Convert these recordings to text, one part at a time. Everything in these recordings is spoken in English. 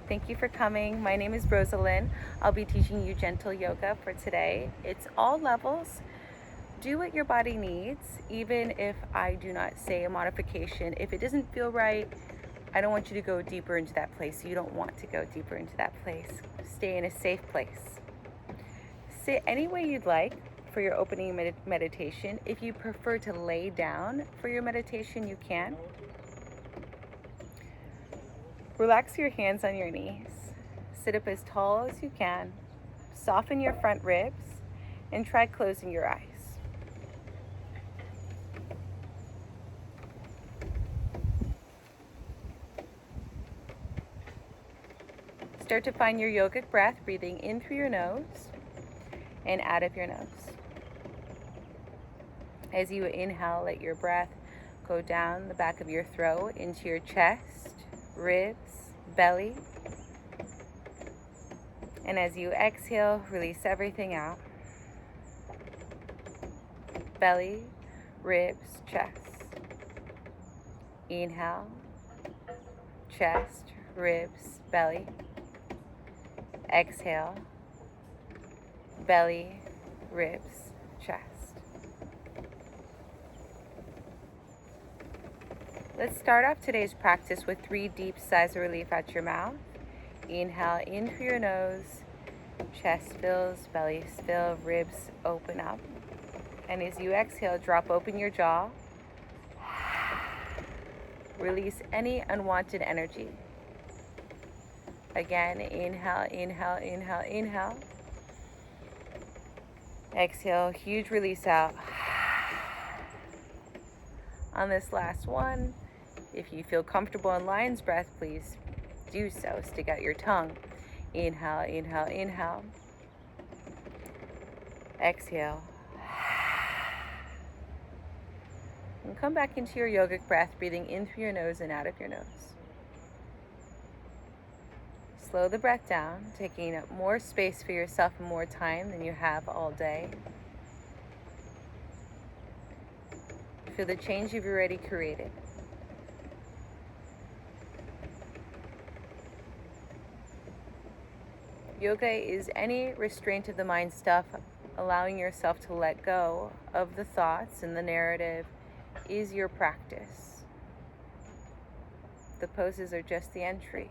Thank you for coming. My name is Rosalyn. I'll be teaching you gentle yoga for today. It's all levels. Do what your body needs, even if I do not say a modification. If it doesn't feel right, I don't want you to go deeper into that place. You don't want to go deeper into that place. Stay in a safe place. Sit any way you'd like for your opening meditation. If you prefer to lay down for your meditation, you can. Relax your hands on your knees. Sit up as tall as you can. Soften your front ribs and try closing your eyes. Start to find your yogic breath, breathing in through your nose and out of your nose. As you inhale, let your breath go down the back of your throat into your chest, ribs, belly. And as you exhale, release everything out. Belly, ribs, chest. Inhale, chest, ribs, belly. Exhale, belly, ribs, chest. Let's start off today's practice with 3 deep sighs of relief at your mouth. Inhale in through your nose, chest fills, belly fills, ribs open up. And as you exhale, drop open your jaw. Release any unwanted energy. Again, inhale, inhale, inhale, inhale. Exhale, huge release out. On this last one, if you feel comfortable in lion's breath, please do so. Stick out your tongue. Inhale, inhale, inhale. Exhale. And come back into your yogic breath, breathing in through your nose and out of your nose. Slow the breath down, taking up more space for yourself and more time than you have all day. Feel the change you've already created. Yoga is any restraint of the mind stuff, allowing yourself to let go of the thoughts and the narrative is your practice. The poses are just the entry.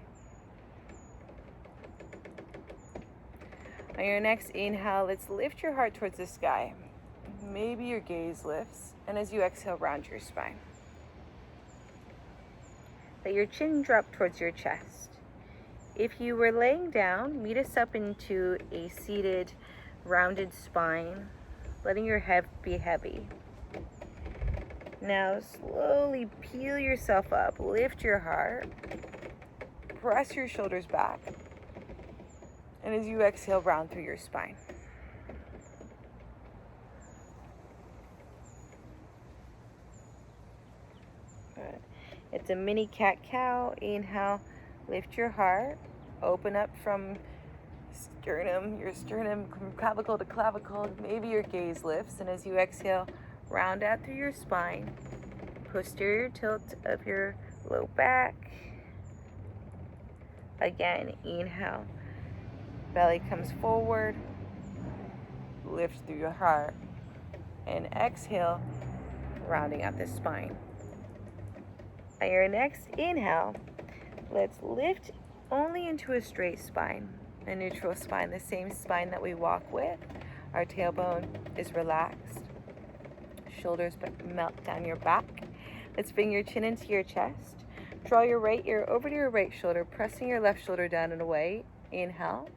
On your next inhale, let's lift your heart towards the sky. Maybe your gaze lifts, and as you exhale, round your spine. Let your chin drop towards your chest. If you were laying down, meet us up into a seated, rounded spine, letting your head be heavy. Now slowly peel yourself up, lift your heart, press your shoulders back, and as you exhale, round through your spine. Good. It's a mini cat-cow. Inhale, lift your heart, open up from your sternum, from clavicle to clavicle. Maybe your gaze lifts, and as you exhale, round out through your spine, posterior tilt of your low back. Again, inhale, belly comes forward, lift through your heart, and exhale, rounding out the spine. On your next inhale, let's lift only into a straight spine, a neutral spine, the same spine that we walk with. Our tailbone is relaxed. Shoulders melt down your back. Let's bring your chin into your chest. Draw your right ear over to your right shoulder, pressing your left shoulder down and away. Inhale.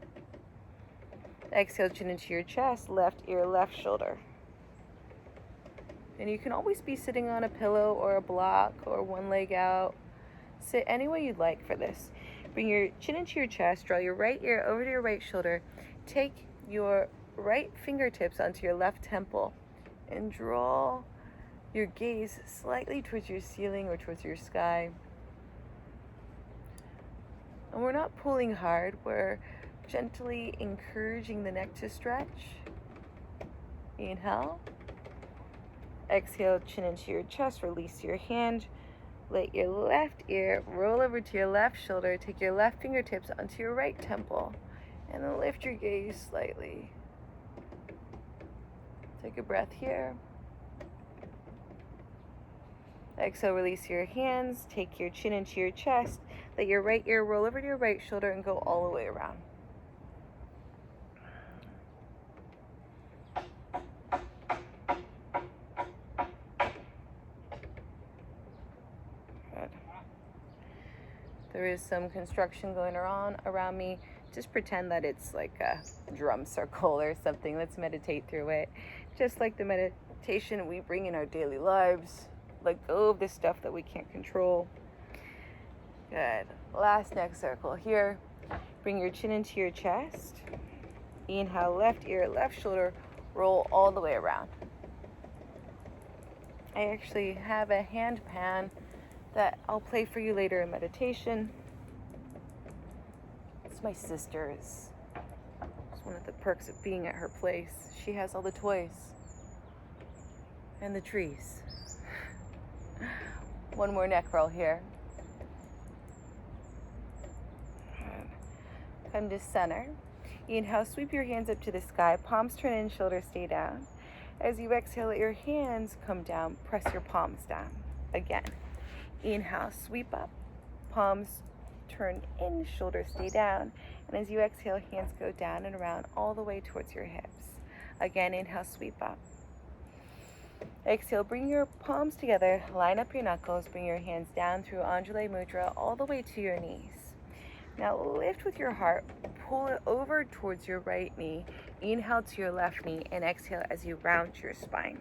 Exhale, chin into your chest, left ear, left shoulder. And you can always be sitting on a pillow or a block or one leg out. Sit any way you'd like for this. Bring your chin into your chest, draw your right ear over to your right shoulder. Take your right fingertips onto your left temple and draw your gaze slightly towards your ceiling or towards your sky. And we're not pulling hard, we're gently encouraging the neck to stretch. Inhale. Exhale, chin into your chest, release your hand, Let your left ear roll over to your left shoulder. Take your left fingertips onto your right temple and then lift your gaze slightly. Take a breath here. Exhale, release your hands. Take your chin into your chest. Let your right ear roll over to your right shoulder and go all the way around. Good. There is some construction going on around me. Just pretend that it's like a drum circle or something. Let's meditate through it. Just like the meditation we bring in our daily lives. Let go of the stuff that we can't control. Good. Last neck circle here. Bring your chin into your chest. Inhale, left ear, left shoulder, roll all the way around. I actually have a hand pan that I'll play for you later in meditation. It's my sister's. It's one of the perks of being at her place. She has all the toys and the trees. One more neck roll here. Come to center. Inhale, sweep your hands up to the sky. Palms turn in, shoulders stay down. As you exhale, let your hands come down. Press your palms down. Again. Inhale, sweep up. Palms turn in, shoulders stay down. And as you exhale, hands go down and around all the way towards your hips. Again, inhale, sweep up. Exhale, bring your palms together, line up your knuckles, bring your hands down through Anjali Mudra all the way to your knees. Now lift with your heart, pull it over towards your right knee, inhale to your left knee, and exhale as you round your spine.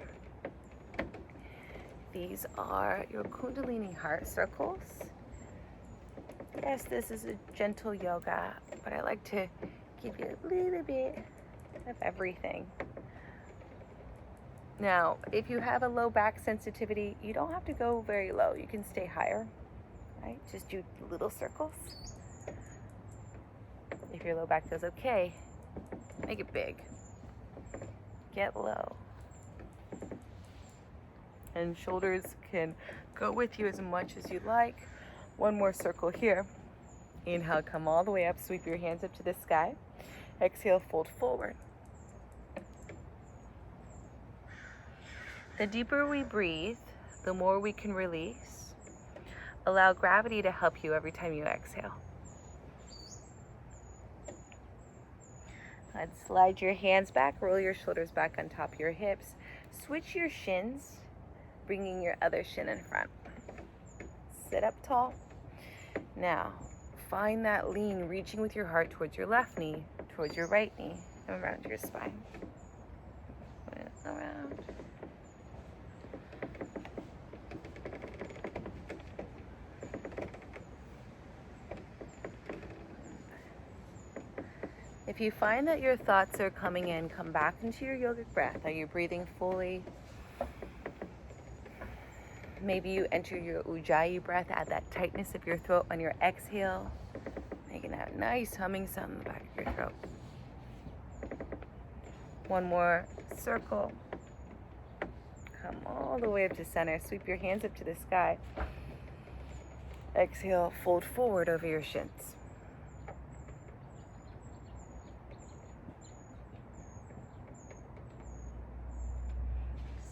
These are your Kundalini heart circles. Yes, this is a gentle yoga, but I like to give you a little bit of everything. Now, if you have a low back sensitivity, you don't have to go very low. You can stay higher, right? Just do little circles. If your low back goes okay, make it big. Get low. And shoulders can go with you as much as you like. One more circle here. Inhale, come all the way up, sweep your hands up to the sky. Exhale, fold forward. The deeper we breathe, the more we can release. Allow gravity to help you every time you exhale. Let's slide your hands back, roll your shoulders back on top of your hips. Switch your shins, bringing your other shin in front. Sit up tall. Now, find that lean, reaching with your heart towards your left knee, towards your right knee, and around your spine. Around. If you find that your thoughts are coming in, come back into your yogic breath. Are you breathing fully? Maybe you enter your Ujjayi breath, add that tightness of your throat on your exhale, making that nice humming sound in the back of your throat. One more circle. Come all the way up to center. Sweep your hands up to the sky. Exhale, fold forward over your shins.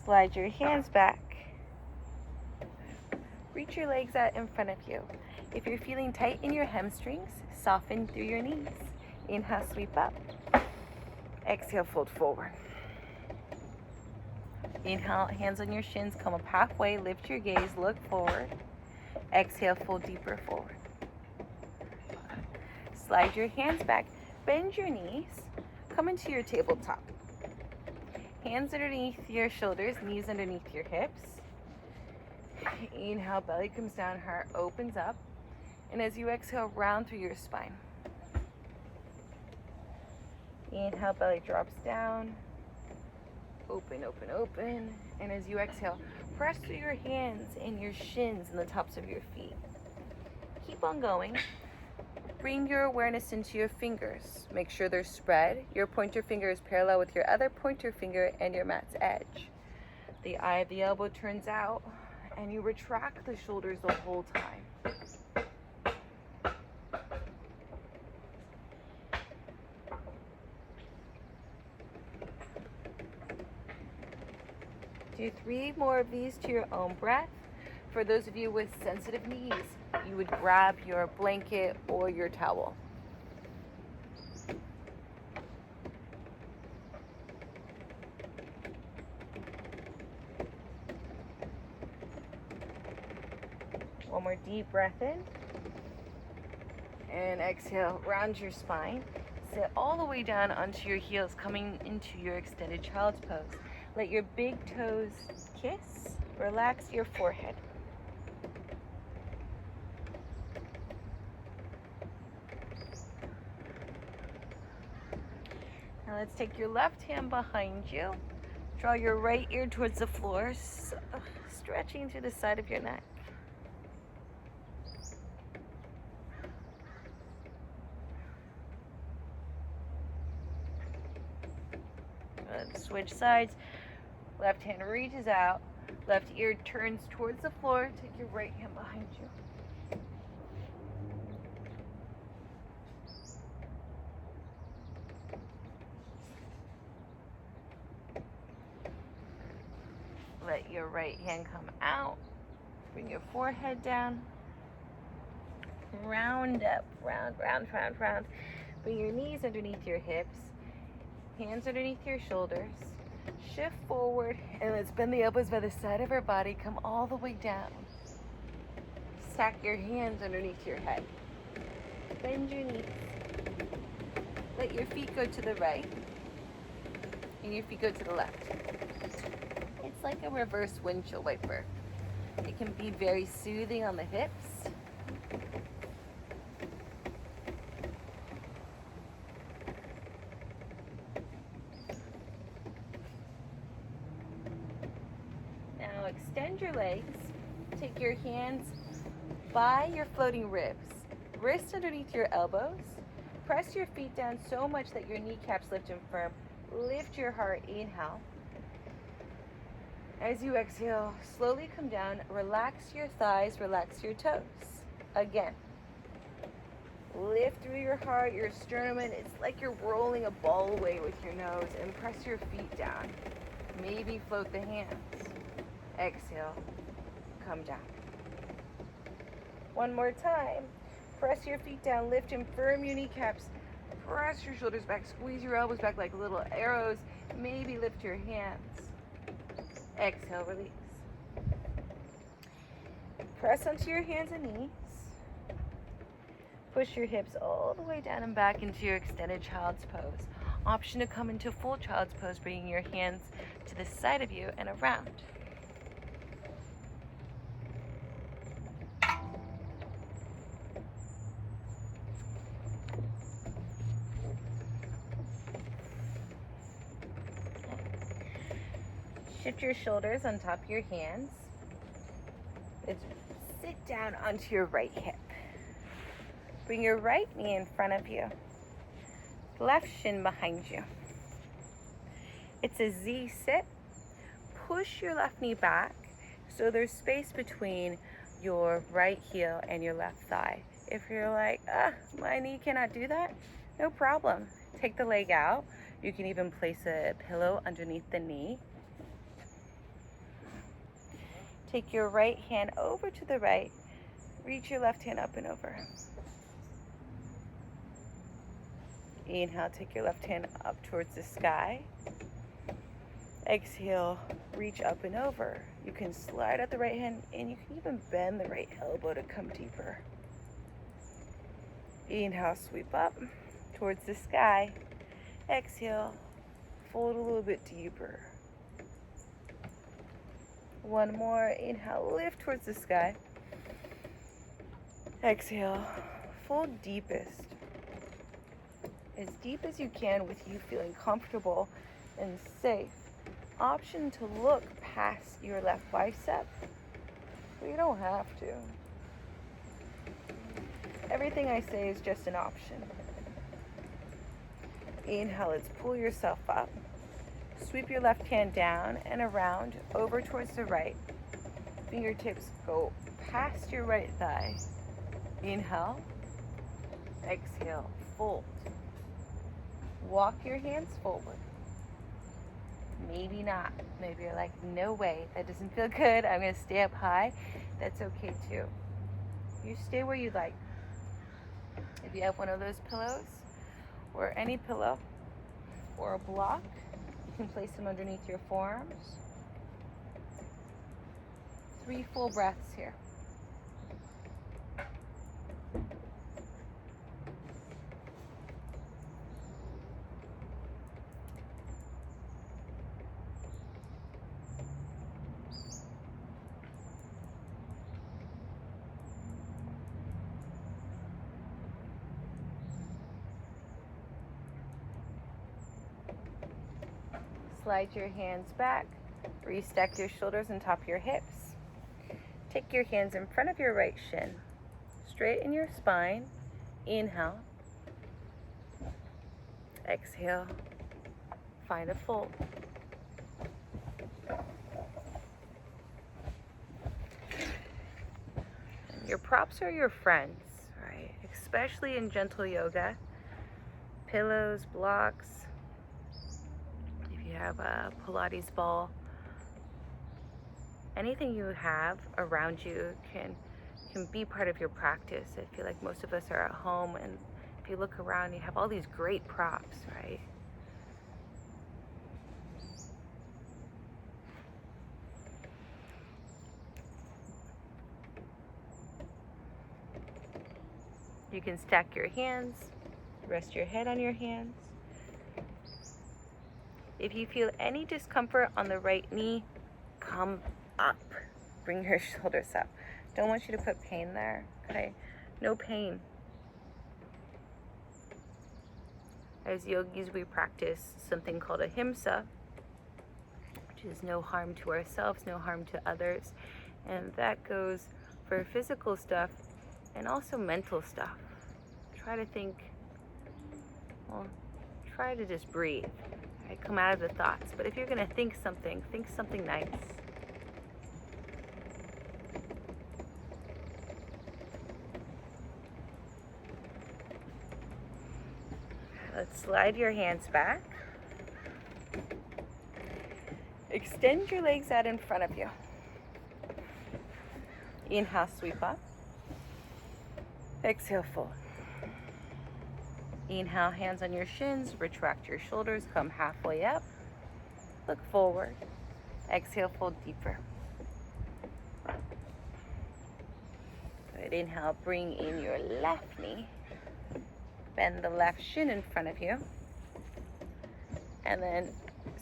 Slide your hands back. Reach your legs out in front of you. If you're feeling tight in your hamstrings, soften through your knees. Inhale, sweep up. Exhale, fold forward. Inhale, hands on your shins, come up halfway, lift your gaze, look forward. Exhale, fold deeper forward. Slide your hands back, bend your knees, come into your tabletop. Hands underneath your shoulders, knees underneath your hips. Inhale, belly comes down, heart opens up. And as you exhale, round through your spine. Inhale, belly drops down. Open, open, open. And as you exhale, press through your hands and your shins and the tops of your feet. Keep on going. Bring your awareness into your fingers. Make sure they're spread. Your pointer finger is parallel with your other pointer finger and your mat's edge. The eye of the elbow turns out and you retract the shoulders the whole time. Do 3 more of these to your own breath. For those of you with sensitive knees, you would grab your blanket or your towel. One more deep breath in. And exhale, round your spine. Sit all the way down onto your heels, coming into your extended child's pose. Let your big toes kiss. Relax your forehead. Now let's take your left hand behind you. Draw your right ear towards the floor, stretching to the side of your neck. Good. Switch sides. Left hand reaches out. Left ear turns towards the floor. Take your right hand behind you. Let your right hand come out. Bring your forehead down. Round up, round, round, round, round. Bring your knees underneath your hips. Hands underneath your shoulders. Shift forward, and let's bend the elbows by the side of our body. Come all the way down. Stack your hands underneath your head. Bend your knees. Let your feet go to the right, and your feet go to the left. It's like a reverse windshield wiper. It can be very soothing on the hips. Now extend your legs. Take your hands by your floating ribs. Wrists underneath your elbows. Press your feet down so much that your kneecaps lift and firm. Lift your heart. Inhale. As you exhale, slowly come down. Relax your thighs, relax your toes. Again. Lift through your heart, your sternum. It's like you're rolling a ball away with your nose. And press your feet down. Maybe float the hands. Exhale. Come down. One more time. Press your feet down. Lift and firm your kneecaps. Press your shoulders back. Squeeze your elbows back like little arrows. Maybe lift your hands. Exhale, release. Press onto your hands and knees. Push your hips all the way down and back into your extended child's pose. Option to come into full child's pose, bringing your hands to the side of you and around. Shift your shoulders on top of your hands. Let's sit down onto your right hip. Bring your right knee in front of you. Left shin behind you. It's a Z sit. Push your left knee back so there's space between your right heel and your left thigh. If you're like, my knee cannot do that, no problem. Take the leg out. You can even place a pillow underneath the knee. Take your right hand over to the right. Reach your left hand up and over. Inhale, take your left hand up towards the sky. Exhale, reach up and over. You can slide out the right hand, and you can even bend the right elbow to come deeper. Inhale, sweep up towards the sky. Exhale, fold a little bit deeper. One more. Inhale, lift towards the sky. Exhale, fold deepest. As deep as you can with you feeling comfortable and safe. Option to look past your left bicep, but you don't have to. Everything I say is just an option. Inhale, let's pull yourself up. Sweep your left hand down and around, over towards the right. Fingertips go past your right thigh. Inhale. Exhale, fold. Walk your hands forward. Maybe not. Maybe you're like, no way, that doesn't feel good. I'm gonna stay up high. That's okay too. You stay where you like. If you have one of those pillows, or any pillow, or a block, you can place them underneath your forearms. 3 full breaths here. Slide your hands back, restack your shoulders on top of your hips. Take your hands in front of your right shin, straighten your spine. Inhale, exhale, find a fold. Your props are your friends, right? Especially in gentle yoga. Pillows, blocks. If you have a Pilates ball, anything you have around you can be part of your practice. I feel like most of us are at home, and if you look around, you have all these great props, right? You can stack your hands, rest your head on your hands. If you feel any discomfort on the right knee, come up. Bring your shoulders up. Don't want you to put pain there, okay? No pain. As yogis, we practice something called ahimsa, which is no harm to ourselves, no harm to others. And that goes for physical stuff and also mental stuff. Try to think, try to just breathe. Right? Come out of the thoughts. But if you're going to think something nice. Let's slide your hands back. Extend your legs out in front of you. Inhale, sweep up. Exhale, fold. Inhale, hands on your shins, retract your shoulders, come halfway up. Look forward. Exhale, fold deeper. Good. Inhale, bring in your left knee. Bend the left shin in front of you. And then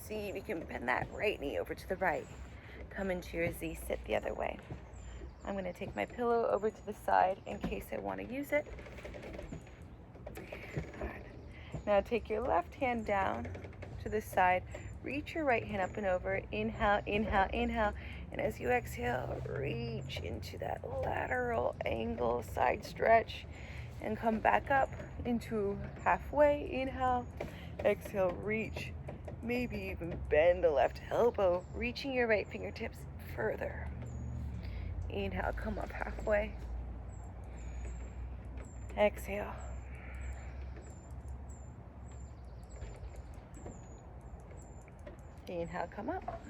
see if you can bend that right knee over to the right. Come into your Z, sit the other way. I'm going to take my pillow over to the side in case I want to use it. Now take your left hand down to the side. Reach your right hand up and over. Inhale, inhale, inhale. And as you exhale, reach into that lateral angle, side stretch. And come back up into halfway. Inhale, exhale, reach. Maybe even bend the left elbow, reaching your right fingertips further. Inhale, come up halfway. Exhale. Inhale, come up.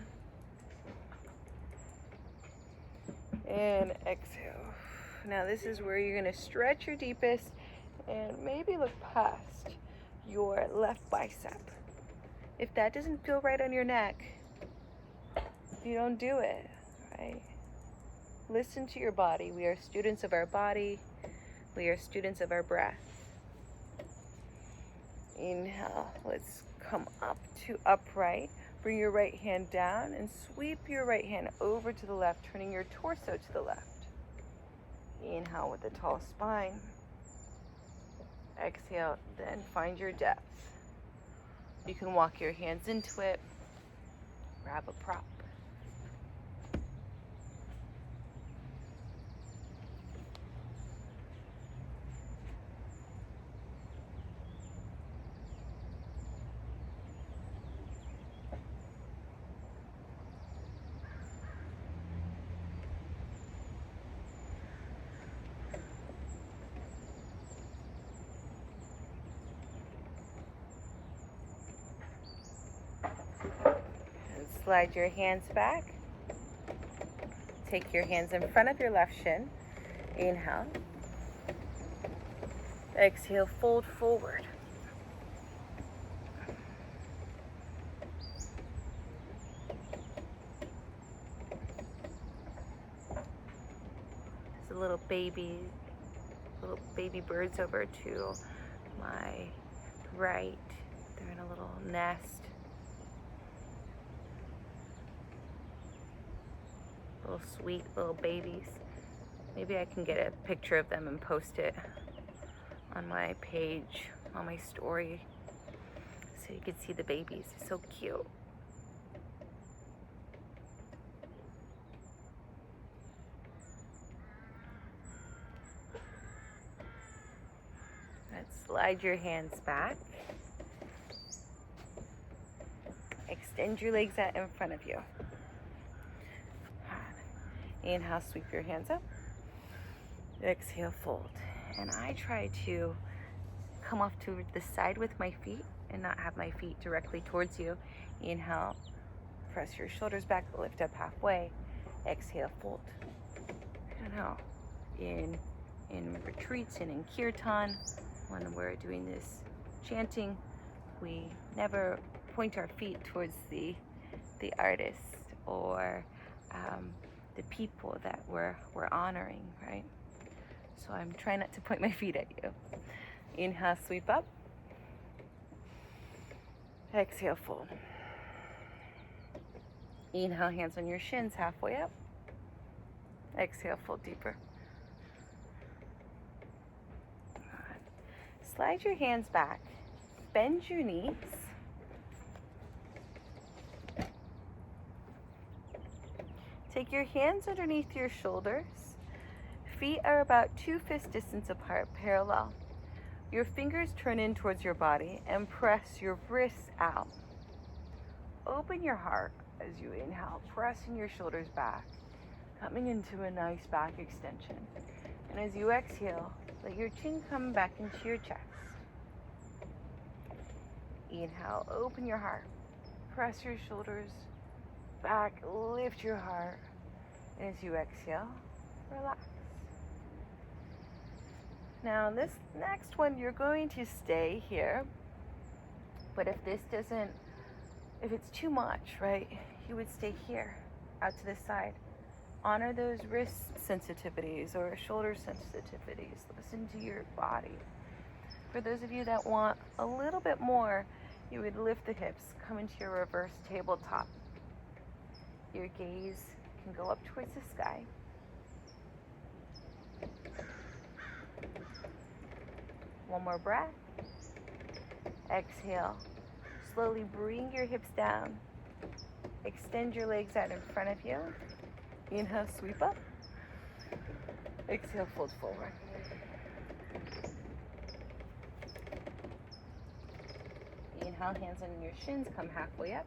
And exhale. Now this is where you're going to stretch your deepest and maybe look past your left bicep. If that doesn't feel right on your neck, you don't do it, right? Listen to your body. We are students of our body. We are students of our breath. Inhale. Let's come up to upright. Bring your right hand down and sweep your right hand over to the left, turning your torso to the left. Inhale with a tall spine. Exhale, then find your depth. You can walk your hands into it. Grab a prop. Slide your hands back. Take your hands in front of your left shin. Inhale. Exhale, fold forward. There's a little baby birds over to my right. They're in a little nest. Little sweet little babies. Maybe I can get a picture of them and post it on my page, on my story, so you can see the babies. They're so cute. Let's slide your hands back. Extend your legs out in front of you. Inhale, sweep your hands up. Exhale, fold. And I try to come off to the side with my feet and not have my feet directly towards you. Inhale, press your shoulders back, lift up halfway. Exhale, fold. I don't know. In retreats and in kirtan, when we're doing this chanting, we never point our feet towards the artist or the people that we're honoring, right? So I'm trying not to point my feet at you. Inhale, sweep up. Exhale, fold. Inhale, hands on your shins, halfway up. Exhale, fold deeper. Slide your hands back. Bend your knees. Take your hands underneath your shoulders. Feet are about 2 fist distance apart, parallel. Your fingers turn in towards your body and press your wrists out. Open your heart as you inhale, pressing your shoulders back, coming into a nice back extension. And as you exhale, let your chin come back into your chest. Inhale, open your heart, press your shoulders back, lift your heart. And as you exhale, relax. Now this next one, you're going to stay here, but if it's too much, right, you would stay here, out to the side. Honor those wrist sensitivities or shoulder sensitivities. Listen to your body. For those of you that want a little bit more, you would lift the hips, come into your reverse tabletop. Your gaze can go up towards the sky. One more breath. Exhale. Slowly bring your hips down. Extend your legs out in front of you. Inhale, sweep up. Exhale, fold forward. Inhale, hands on your shins, come halfway up.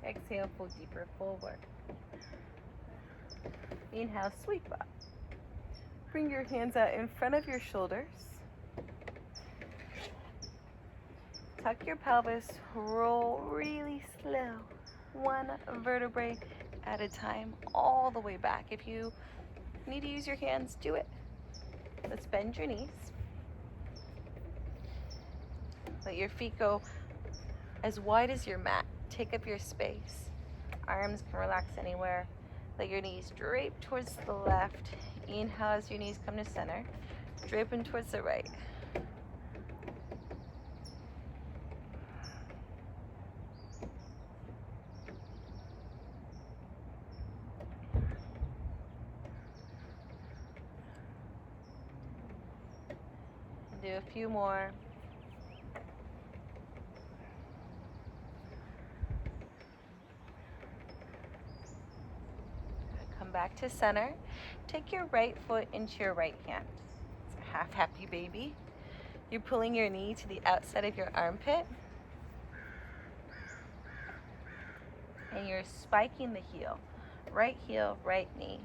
Exhale, fold deeper forward. Inhale, sweep up. Bring your hands out in front of your shoulders. Tuck your pelvis, roll really slow, one vertebrae at a time, all the way back. If you need to use your hands, do it. Let's bend your knees. Let your feet go as wide as your mat. Take up your space. Arms can relax anywhere. Let your knees drape towards the left. Inhale as your knees come to center. Drape them towards the right. Do a few more. Come back to center. Take your right foot into your right hand. It's a half happy baby. You're pulling your knee to the outside of your armpit. And you're spiking the heel. Right heel, right knee.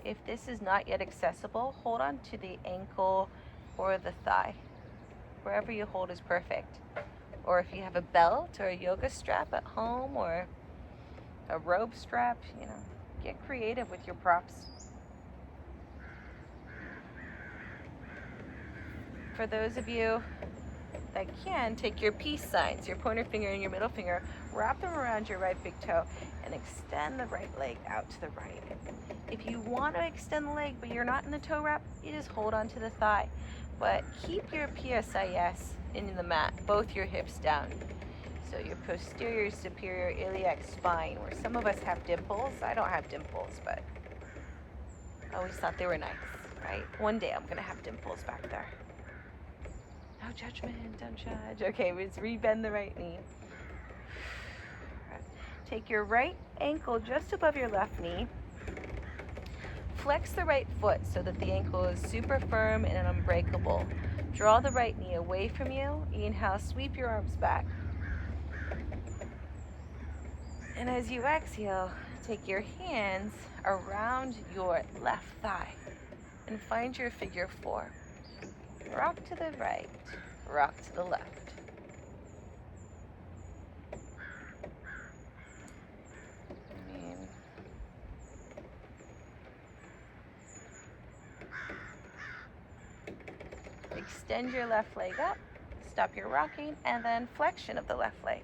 If this is not yet accessible, hold on to the ankle or the thigh. Wherever you hold is perfect. Or if you have a belt or a yoga strap at home or a rope strap, get creative with your props. For those of you that can, take your peace signs, your pointer finger and your middle finger, wrap them around your right big toe, and extend the right leg out to the right. If you want to extend the leg but you're not in the toe wrap, you just hold on to the thigh. But keep your PSIS in the mat, both your hips down. So your posterior superior iliac spine, where some of us have dimples. I don't have dimples, but I always thought they were nice, right? One day I'm going to have dimples back there. No judgment, don't judge. Okay, let's rebend the right knee. Take your right ankle just above your left knee. Flex the right foot so that the ankle is super firm and unbreakable. Draw the right knee away from you. Inhale, sweep your arms back. And as you exhale, take your hands around your left thigh and find your figure 4. Rock to the right, rock to the left. Extend your left leg up, stop your rocking, and then flexion of the left leg.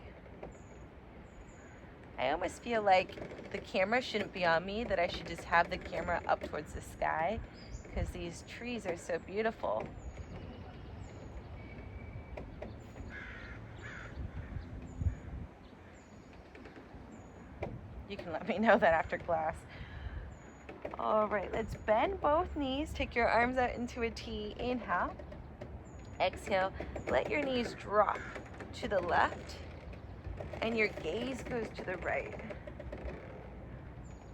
I almost feel like the camera shouldn't be on me, that I should just have the camera up towards the sky, because these trees are so beautiful. You can let me know that after class. All right, let's bend both knees. Take your arms out into a T. Inhale. Exhale. Let your knees drop to the left, and your gaze goes to the right.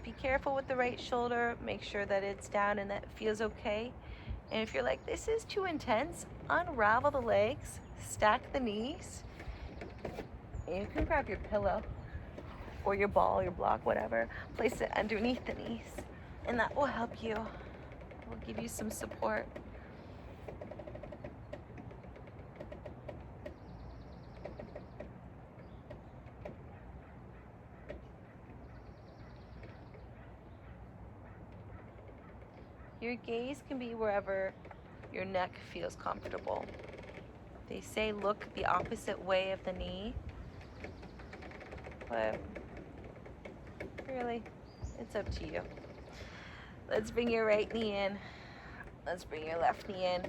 Be careful with the right shoulder. Make sure that it's down and that feels okay. And if you're like, this is too intense, unravel the legs, stack the knees. And you can grab your pillow or your ball, your block, whatever. Place it underneath the knees, and that will help you. It will give you some support. Your gaze can be wherever your neck feels comfortable. They say look the opposite way of the knee, but really, it's up to you. Let's bring your right knee in. Let's bring your left knee in.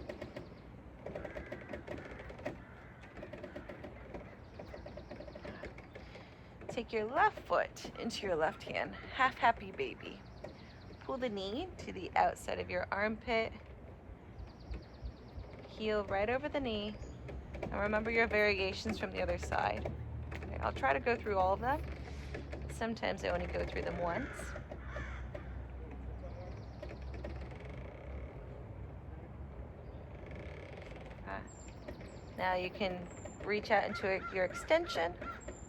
Take your left foot into your left hand. Half happy baby. Pull the knee to the outside of your armpit. Heel right over the knee. And remember your variations from the other side. Okay, I'll try to go through all of them. Sometimes I only go through them once. Now you can reach out into your extension,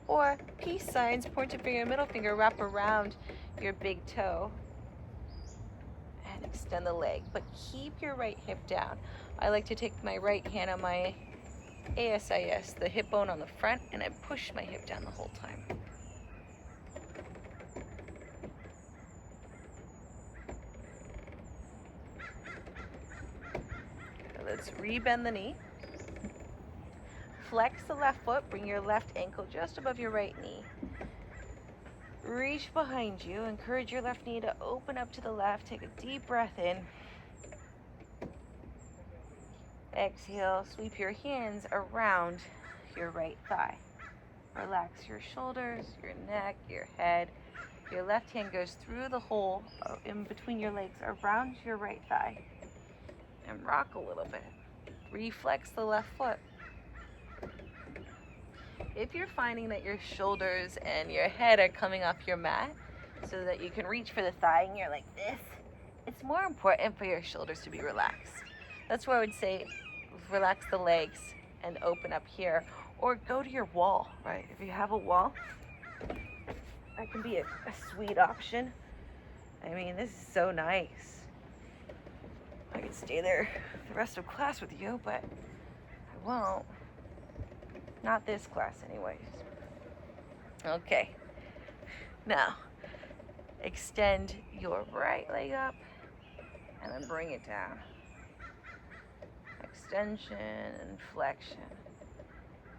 or peace signs, pointer finger, middle finger, wrap around your big toe and extend the leg, but keep your right hip down. I like to take my right hand on my ASIS, the hip bone on the front, and I push my hip down the whole time. Let's rebend the knee. Flex the left foot, bring your left ankle just above your right knee. Reach behind you, encourage your left knee to open up to the left. Take a deep breath in. Exhale, sweep your hands around your right thigh. Relax your shoulders, your neck, your head. Your left hand goes through the hole in between your legs around your right thigh. And rock a little bit. Reflex the left foot. If you're finding that your shoulders and your head are coming off your mat so that you can reach for the thigh and you're like this, it's more important for your shoulders to be relaxed. That's where I would say relax the legs and open up here, or go to your wall, right? If you have a wall, that can be a sweet option. I mean, this is so nice. I could stay there the rest of class with you, but I won't. Not this class anyways. Okay. Now, extend your right leg up and then bring it down. Extension and flexion.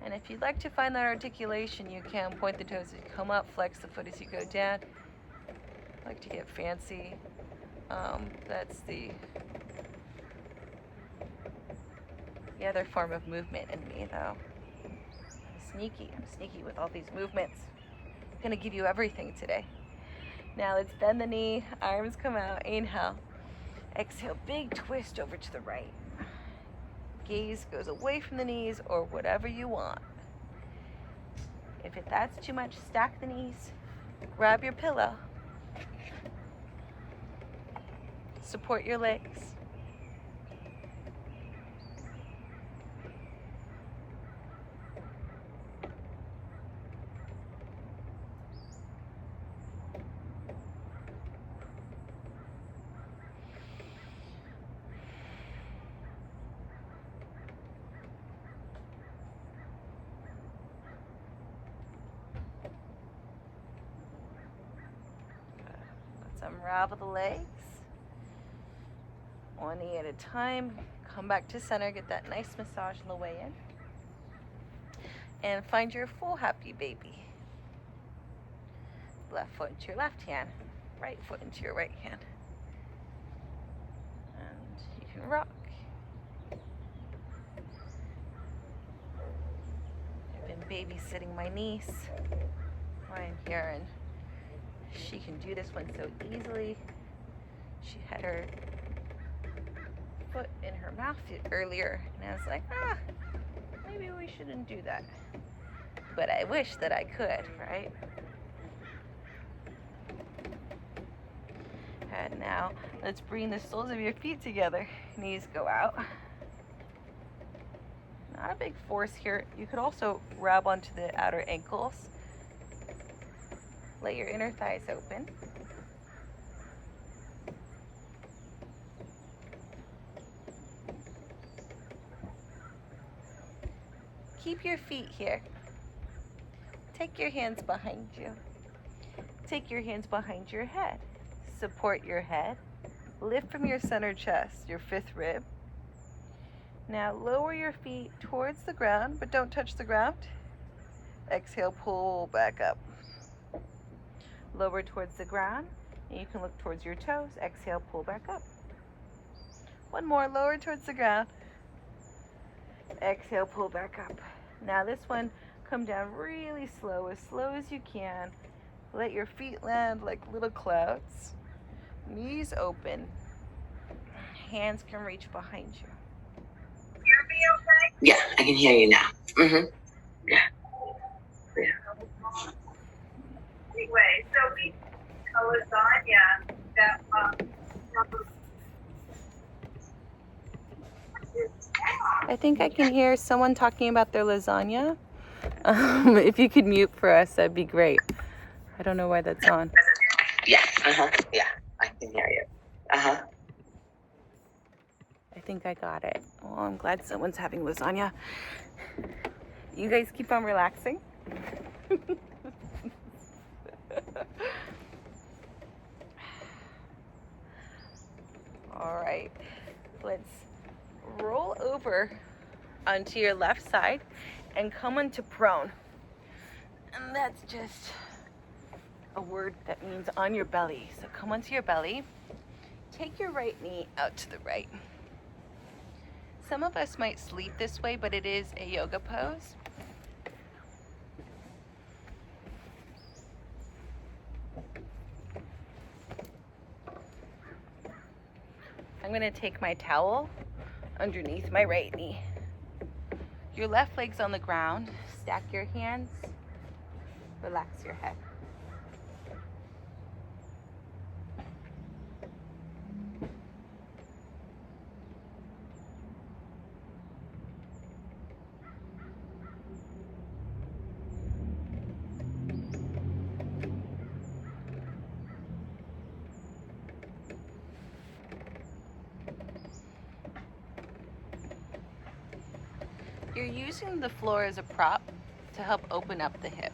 And if you'd like to find that articulation, you can point the toes as you come up, flex the foot as you go down. I like to get fancy. That's the other form of movement in me, though. I'm sneaky with all these movements. I'm gonna give you everything today. Now let's bend the knee, arms come out, inhale. Exhale, big twist over to the right. Gaze goes away from the knees or whatever you want. If that's too much, stack the knees, grab your pillow, support your legs. Unravel the legs, one knee at a time. Come back to center, get that nice massage on the way in, and find your full happy baby. Left foot into your left hand, right foot into your right hand, and you can rock. I've been babysitting my niece while I'm here, and she can do this one so easily. She had her foot in her mouth earlier, and I was like, maybe we shouldn't do that. But I wish that I could, right? And now, let's bring the soles of your feet together. Knees go out. Not a big force here. You could also grab onto the outer ankles. Let your inner thighs open. Keep your feet here. Take your hands behind you. Take your hands behind your head. Support your head. Lift from your center chest, your fifth rib. Now lower your feet towards the ground, but don't touch the ground. Exhale, pull back up. Lower towards the ground, and you can look towards your toes. Exhale, pull back up. One more, lower towards the ground. Exhale, pull back up. Now this one, come down really slow as you can. Let your feet land like little clouds. Knees open. Hands can reach behind you. Hear me okay? Yeah, I can hear you now. Mm-hmm. Yeah. Anyway, so we lasagna that I think I can hear someone talking about their lasagna. If you could mute for us, that'd be great. I don't know why that's on. Yeah, yeah, I can hear you. I think I got it. Well, I'm glad someone's having lasagna. You guys keep on relaxing. All right, let's roll over onto your left side and come into prone. And that's just a word that means on your belly. So come onto your belly. Take your right knee out to the right. Some of us might sleep this way, but it is a yoga pose. I'm going to take my towel underneath my right knee. Your left leg's on the ground. Stack your hands. Relax your head. You're using the floor as a prop to help open up the hip.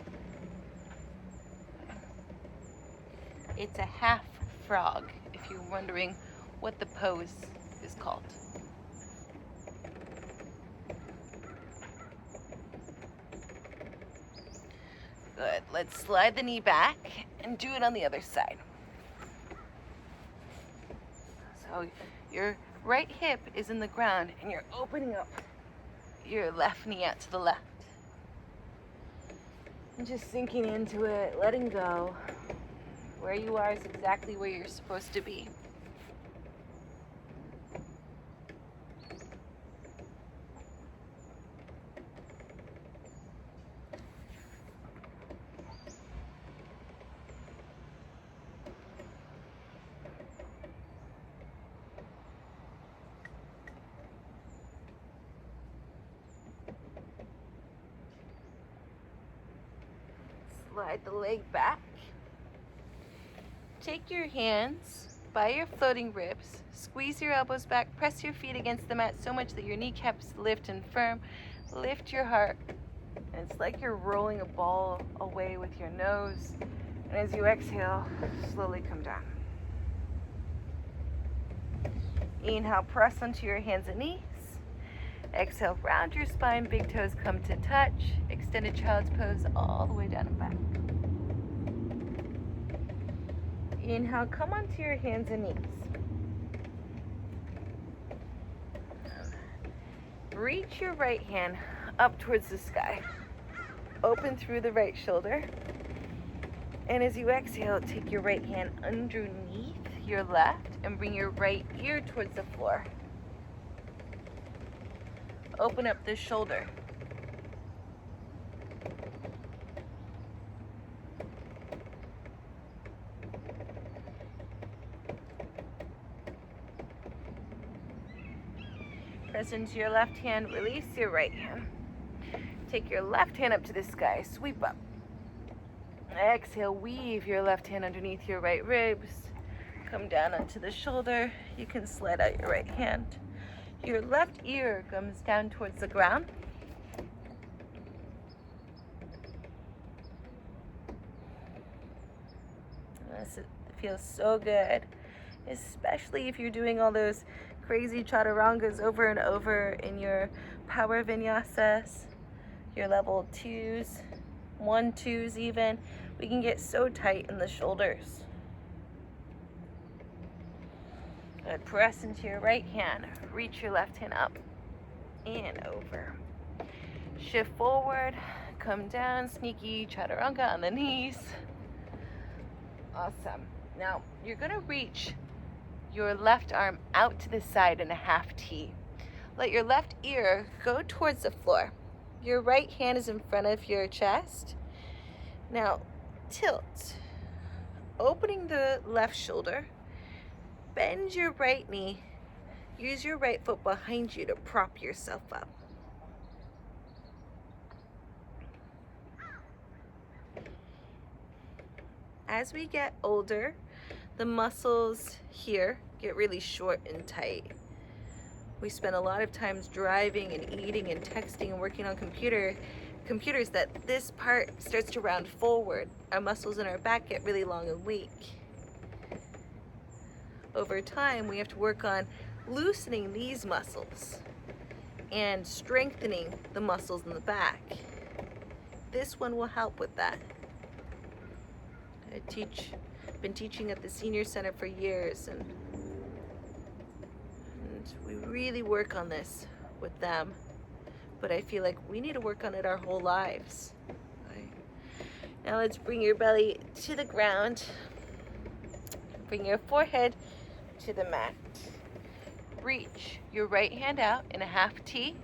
It's a half frog, if you're wondering what the pose is called. Good. Let's slide the knee back and do it on the other side. So your right hip is in the ground and you're opening up your left knee out to the left. And just sinking into it, letting go. Where you are is exactly where you're supposed to be. Slide the leg back. Take your hands by your floating ribs, squeeze your elbows back, press your feet against the mat so much that your kneecaps lift and firm. Lift your heart. And it's like you're rolling a ball away with your nose. And as you exhale, slowly come down. Inhale, press onto your hands and knees. Exhale, round your spine, big toes come to touch. Extended child's pose all the way down and back. Inhale, come onto your hands and knees. Reach your right hand up towards the sky. Open through the right shoulder. And as you exhale, take your right hand underneath your left and bring your right ear towards the floor. Open up the shoulder. Press into your left hand, release your right hand. Take your left hand up to the sky, sweep up. Exhale, weave your left hand underneath your right ribs. Come down onto the shoulder. You can slide out your right hand. Your left ear comes down towards the ground. This feels so good, especially if you're doing all those crazy chaturangas over and over in your power vinyasas, your level 2s, 1-2s even. We can get so tight in the shoulders. Good. Press into your right hand. Reach your left hand up and over. Shift forward. Come down. Sneaky chaturanga on the knees. Awesome. Now, you're going to reach your left arm out to the side in a half T. Let your left ear go towards the floor. Your right hand is in front of your chest. Now, tilt. Opening the left shoulder. Bend your right knee. Use your right foot behind you to prop yourself up. As we get older, the muscles here get really short and tight. We spend a lot of times driving and eating and texting and working on computers that this part starts to round forward. Our muscles in our back get really long and weak. Over time, we have to work on loosening these muscles and strengthening the muscles in the back. This one will help with that. Been teaching at the senior center for years, and we really work on this with them, but I feel like we need to work on it our whole lives. Right. Now let's bring your belly to the ground. Bring your forehead to the mat. Reach your right hand out in a half T.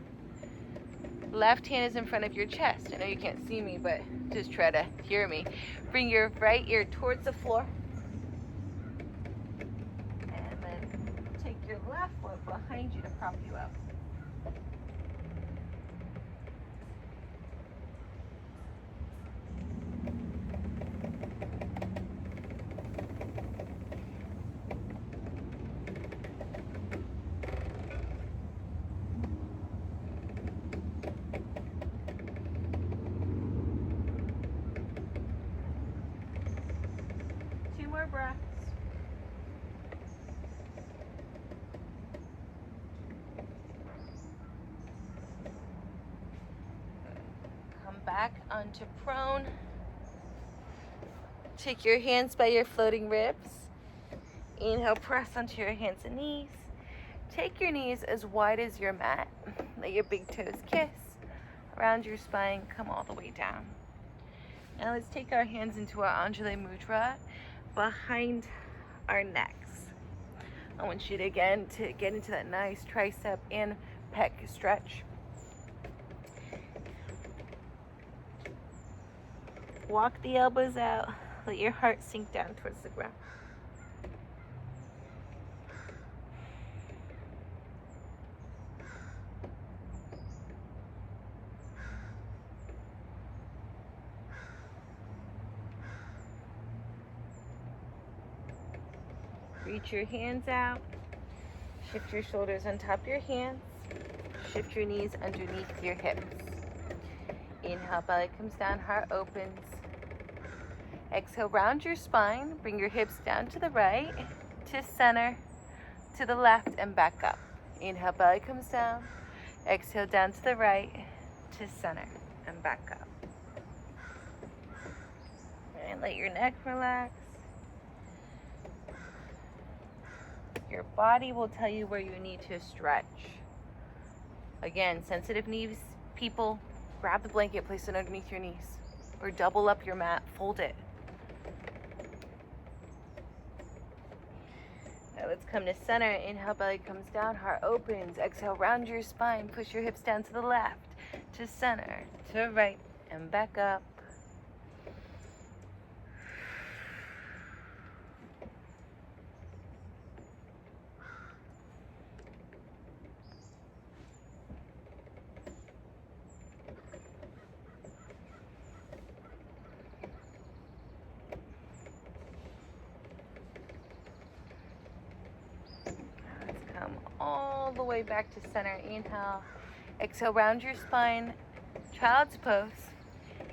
Left hand is in front of your chest. I know you can't see me, but just try to hear me. Bring your right ear towards the floor. And then take your left foot behind you to prop you up. Breath. back onto prone. Take your hands by your floating ribs. Inhale, press onto your hands and knees. Take your knees as wide as your mat. Let your big toes kiss around your spine. Come all the way down. Now let's take our hands into our Anjali Mudra behind our necks. I want you to get into that nice tricep and pec stretch. Walk the elbows out. Let your heart sink down towards the ground. Reach your hands out. Shift your shoulders on top of your hands. Shift your knees underneath your hips. Inhale, belly comes down, heart opens. Exhale, round your spine. Bring your hips down to the right, to center, to the left, and back up. Inhale, belly comes down. Exhale, down to the right, to center, and back up. And let your neck relax. Your body will tell you where you need to stretch. Again, sensitive knees people, grab the blanket, place it underneath your knees, or double up your mat, fold it. Now let's come to center. Inhale, belly comes down, heart opens. Exhale, round your spine, push your hips down to the left, to center, to right, and back up. All the way back to center. Inhale. Exhale, round your spine, child's pose.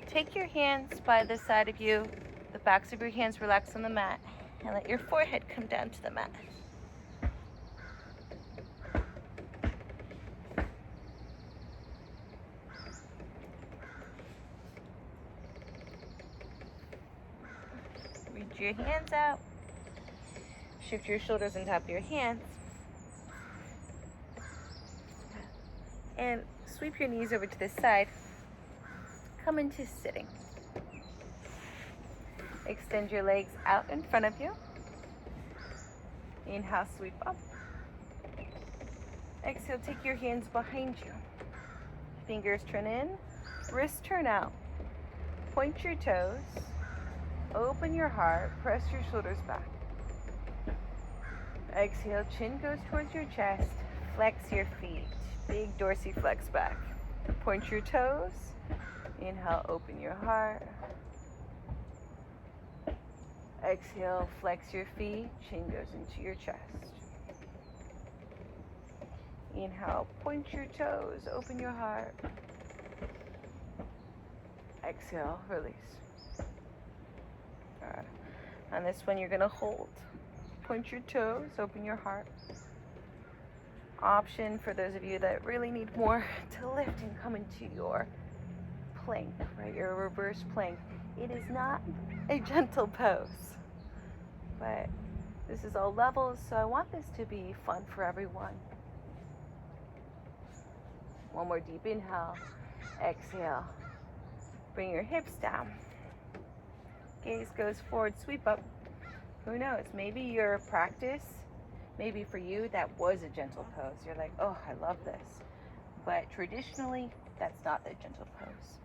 Take your hands by the side of you. The backs of your hands relax on the mat. And let your forehead come down to the mat. Reach your hands out. Shift your shoulders on top of your hands. And sweep your knees over to the side. Come into sitting. Extend your legs out in front of you. Inhale, sweep up. Exhale, take your hands behind you. Fingers turn in, wrists turn out. Point your toes. Open your heart. Press your shoulders back. Exhale, chin goes towards your chest. Flex your feet. Big dorsiflex back. Point your toes. Inhale, open your heart. Exhale, flex your feet. Chin goes into your chest. Inhale, point your toes. Open your heart. Exhale, release. All right. On this one, you're going to hold. Point your toes. Open your heart. Option for those of you that really need more to lift and come into your plank, right? Your reverse plank. It is not a gentle pose, but this is all levels, so I want this to be fun for everyone. One more deep inhale. Exhale. Bring your hips down. Gaze goes forward, sweep up. Who knows? Maybe your practice, maybe for you, that was a gentle pose. You're like, oh, I love this. But traditionally, that's not the gentle pose.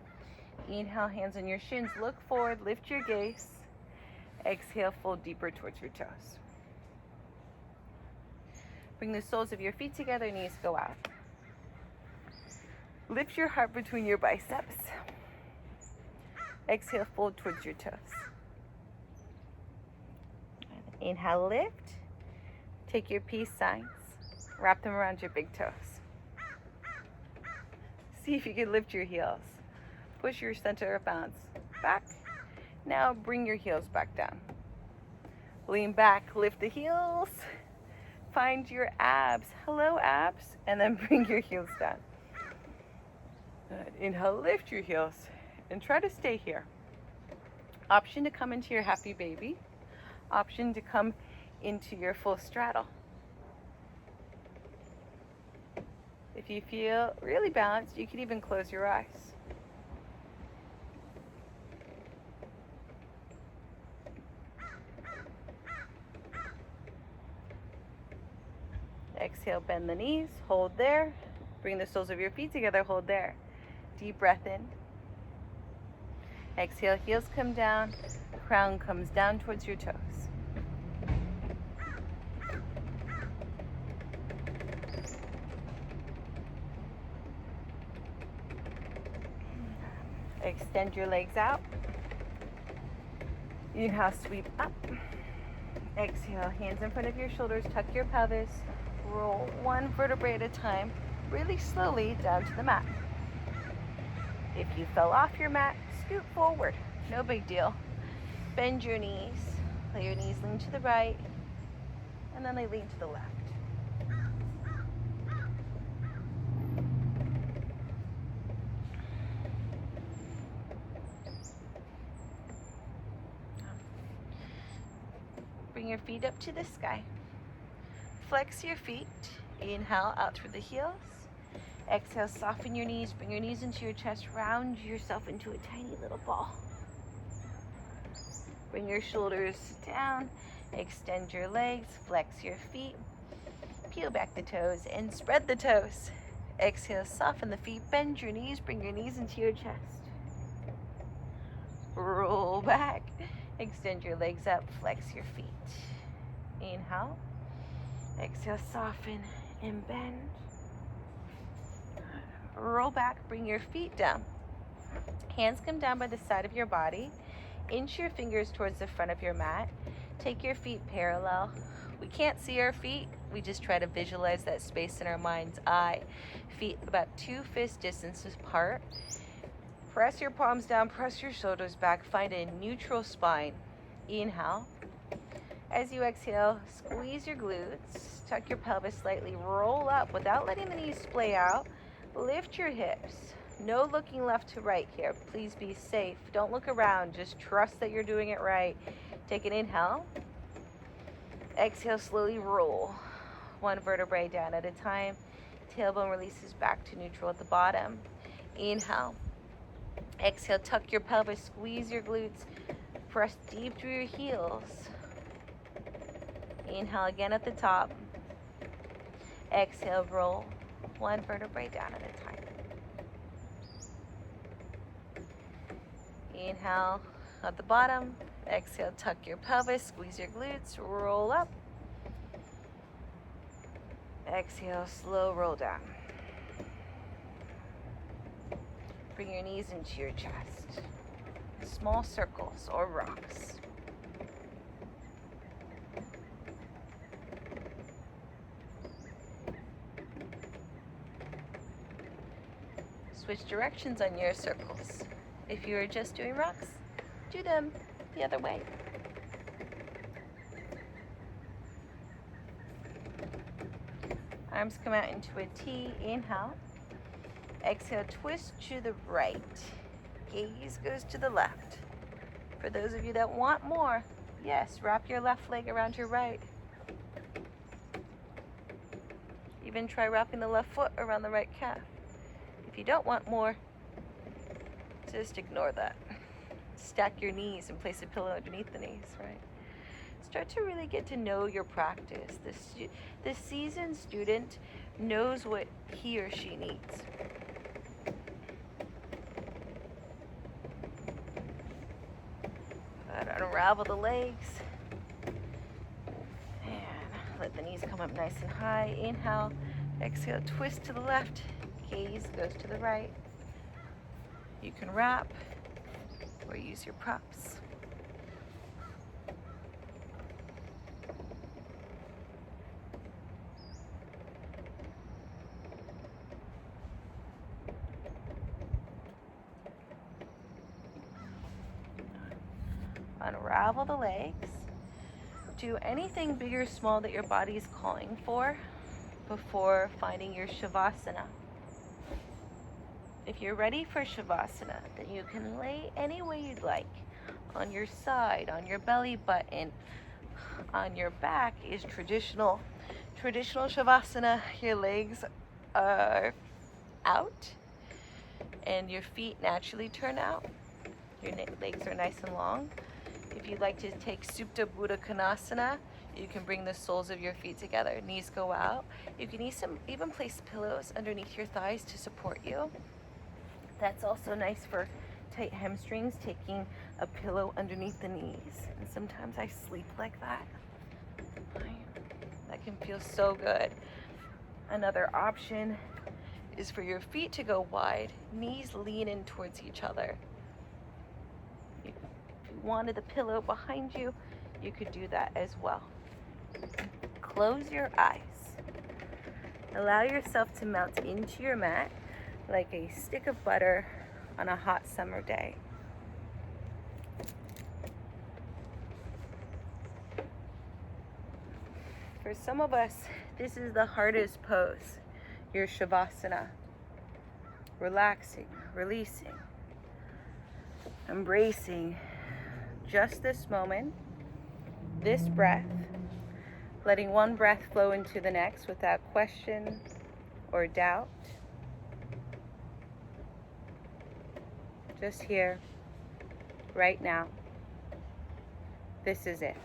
Inhale, hands on your shins. Look forward, lift your gaze. Exhale, fold deeper towards your toes. Bring the soles of your feet together, knees go out. Lift your heart between your biceps. Exhale, fold towards your toes. Inhale, lift. Take your peace signs. Wrap them around your big toes. See if you can lift your heels. Push your center of balance back. Now bring your heels back down. Lean back, lift the heels. Find your abs. Hello, abs. And then bring your heels down. Good. Inhale, lift your heels. And try to stay here. Option to come into your happy baby. Option to come into your full straddle. If you feel really balanced, you can even close your eyes. Exhale, bend the knees, hold there. Bring the soles of your feet together, hold there. Deep breath in. Exhale, heels come down, crown comes down towards your toes. Extend your legs out. Inhale, sweep up. Exhale, hands in front of your shoulders, tuck your pelvis, roll one vertebrae at a time, really slowly down to the mat. If you fell off your mat, scoot forward, no big deal. Bend your knees, let your knees lean to the right, and then they lean to the left. Bring your feet up to the sky. Flex your feet. Inhale out through the heels. Exhale, soften your knees. Bring your knees into your chest. Round yourself into a tiny little ball. Bring your shoulders down. Extend your legs. Flex your feet. Peel back the toes and spread the toes. Exhale, soften the feet. Bend your knees. Bring your knees into your chest. Roll back. Extend your legs up, flex your feet. Inhale. Exhale, soften and bend. Roll back, bring your feet down. Hands come down by the side of your body. Inch your fingers towards the front of your mat. Take your feet parallel. We can't see our feet. We just try to visualize that space in our mind's eye. Feet about 2 fist distances apart. Press your palms down, press your shoulders back, find a neutral spine. Inhale. As you exhale, squeeze your glutes, tuck your pelvis slightly, roll up without letting the knees splay out. Lift your hips. No looking left to right here. Please be safe. Don't look around. Just trust that you're doing it right. Take an inhale. Exhale, slowly roll. One vertebrae down at a time. Tailbone releases back to neutral at the bottom. Inhale. Exhale, tuck your pelvis, squeeze your glutes, press deep through your heels. Inhale again at the top. Exhale, roll one vertebrae down at a time. Inhale at the bottom. Exhale, tuck your pelvis, squeeze your glutes, roll up. Exhale, slow roll down. Bring your knees into your chest. Small circles or rocks. Switch directions on your circles. If you are just doing rocks, do them the other way. Arms come out into a T. Inhale. Exhale, twist to the right. Gaze goes to the left. For those of you that want more, yes, wrap your left leg around your right. Even try wrapping the left foot around the right calf. If you don't want more, just ignore that. Stack your knees and place a pillow underneath the knees, right? Start to really get to know your practice. The seasoned student knows what he or she needs. Unravel the legs. And let the knees come up nice and high. Inhale. Exhale, twist to the left. Gaze goes to the right. You can wrap or use your props. Unravel the legs. Do anything big or small that your body is calling for before finding your Shavasana. If you're ready for Shavasana, then you can lay any way you'd like. On your side, on your belly button, on your back is traditional Shavasana. Your legs are out and your feet naturally turn out. Your legs are nice and long. If you'd like to take Supta Buddha Konasana, you can bring the soles of your feet together. Knees go out. You can even place pillows underneath your thighs to support you. That's also nice for tight hamstrings, taking a pillow underneath the knees. And sometimes I sleep like that. That can feel so good. Another option is for your feet to go wide, knees lean in towards each other. If you wanted the pillow behind you, you could do that as well. Close your eyes. Allow yourself to melt into your mat like a stick of butter on a hot summer day. For some of us, this is the hardest pose, your Shavasana. Relaxing, releasing, embracing just this moment, this breath, letting one breath flow into the next without question or doubt. Just here, right now. This is it.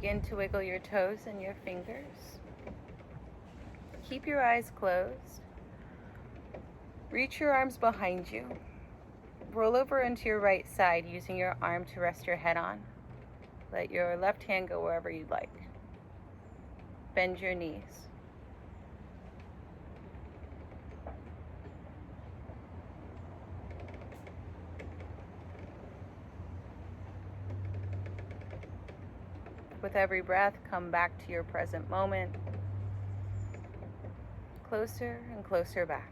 Begin to wiggle your toes and your fingers. Keep your eyes closed. Reach your arms behind you. Roll over into your right side using your arm to rest your head on. Let your left hand go wherever you'd like. Bend your knees. With every breath, come back to your present moment. Closer and closer back.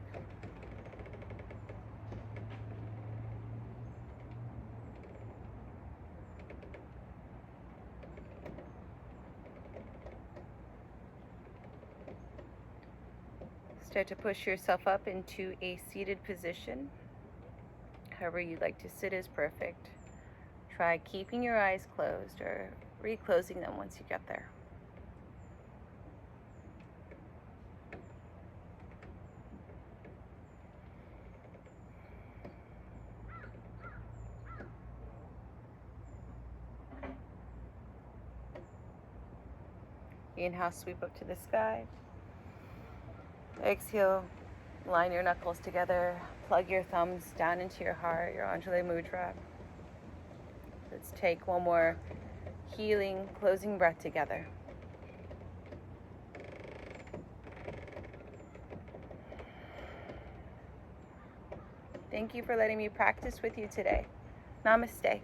Start to push yourself up into a seated position. However you'd like to sit is perfect. Try keeping your eyes closed or reclosing them once you get there. Inhale, sweep up to the sky. Exhale, line your knuckles together. Plug your thumbs down into your heart, your Anjali Mudra. Let's take one more healing, closing breath together. Thank you for letting me practice with you today. Namaste.